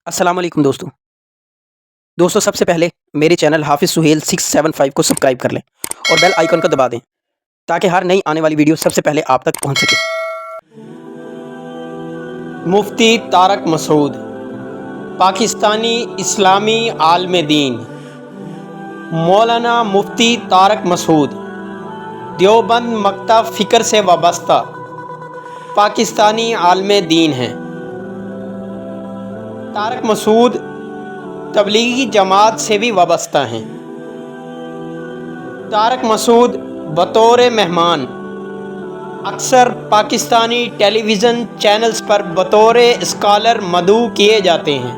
अस्सलाम वालेकुम दोस्तों सबसे पहले मेरे चैनल हाफिज़ सुहेल 675 को सब्सक्राइब कर लें और बेल आइकन को दबा दें ताकि हर नई आने वाली वीडियो सबसे पहले आप तक पहुंच सके। मुफ्ती तारक मसूद पाकिस्तानी इस्लामी आलिम दीन। मौलाना मुफ्ती तारक मसूद देवबंद मकतब फ़िक्र से वाबस्ता पाकिस्तानी आलिम दीन हैं। तारक मसूद तबलीगी जमात से भी वाबस्ता हैं। तारक मसूद बतौर मेहमान अक्सर पाकिस्तानी टेलीविज़न चैनल्स पर बतौर स्कॉलर मदऊ किए जाते हैं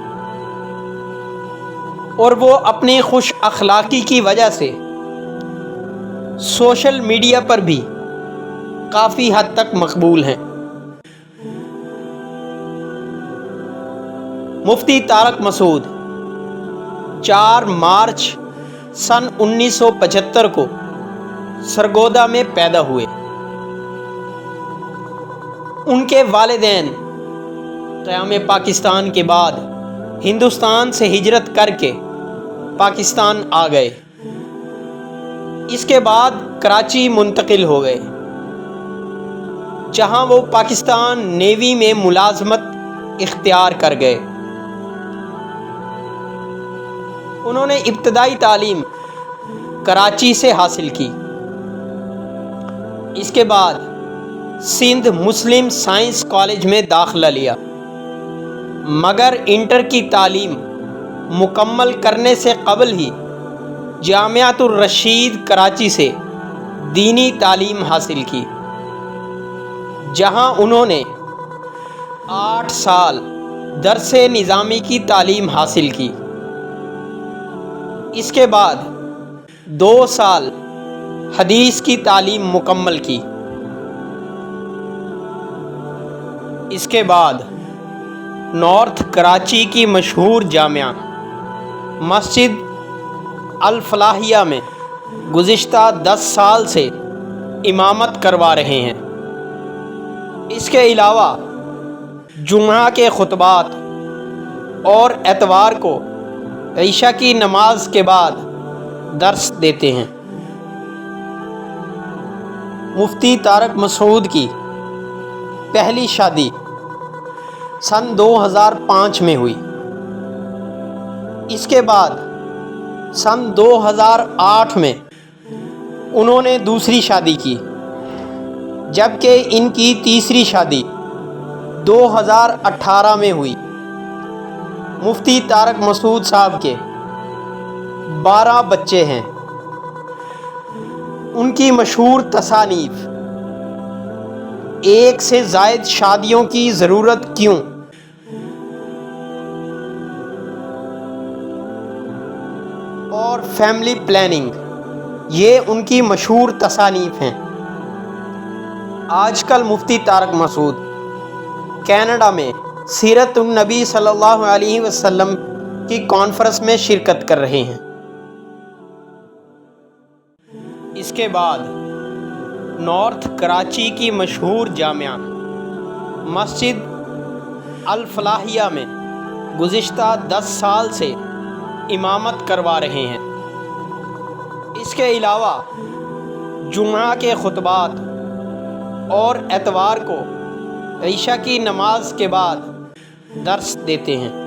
और वो अपनी खुश अखलाक़ी की वजह से सोशल मीडिया पर भी काफ़ी हद तक मकबूल हैं। मुफ्ती तारक मसूद 4 मार्च सन 1975 को सरगोदा में पैदा हुए। उनके वालिदैन क़याम पाकिस्तान के बाद हिंदुस्तान से हिजरत करके पाकिस्तान आ गए। इसके बाद कराची मुंतकिल हो गए, जहां वो पाकिस्तान नेवी में मुलाजमत इख्तियार कर गए। उन्होंने इब्तदाई तालीम कराची से हासिल की। इसके बाद सिंध मुस्लिम साइंस कॉलेज में दाखिला लिया, मगर इंटर की तालीम मुकम्मल करने से कबल ही जामियातुर रशीद कराची से दीनी तालीम हासिल की, जहां उन्होंने 8 साल दरसे निज़ामी की तालीम हासिल की। इसके बाद 2 साल हदीस की तालीम मुकम्मल की। इसके बाद नॉर्थ कराची की मशहूर जामिया मस्जिद अल फलाहिया में गुज़िश्ता 10 साल से इमामत करवा रहे हैं। इसके अलावा जुम्आ के खुतबात और एतवार को ईशा की नमाज के बाद दर्स देते हैं। मुफ्ती तारक मसूद की पहली शादी सन 2005 में हुई। इसके बाद सन 2008 में उन्होंने दूसरी शादी की, जबकि इनकी तीसरी शादी 2018 में हुई। मुफ्ती तारक मसूद साहब के 12 बच्चे हैं। उनकी मशहूर तसानीफ एक से ज़ायद शादियों की ज़रूरत क्यों और फैमिली प्लानिंग, ये उनकी मशहूर तसानीफ हैं। आजकल मुफ्ती तारक मसूद कनाडा में सीरतुन नबी सल्लल्लाहु अलैहि वसल्लम की कॉन्फ्रेंस में शिरकत कर रहे हैं। इसके बाद नॉर्थ कराची की मशहूर जामिया मस्जिद अल फलाहिया में गुज़िश्ता 10 साल से इमामत करवा रहे हैं। इसके अलावा जुम्आ के खुतबात और एतवार को ईशा की नमाज के बाद दर्स देते हैं।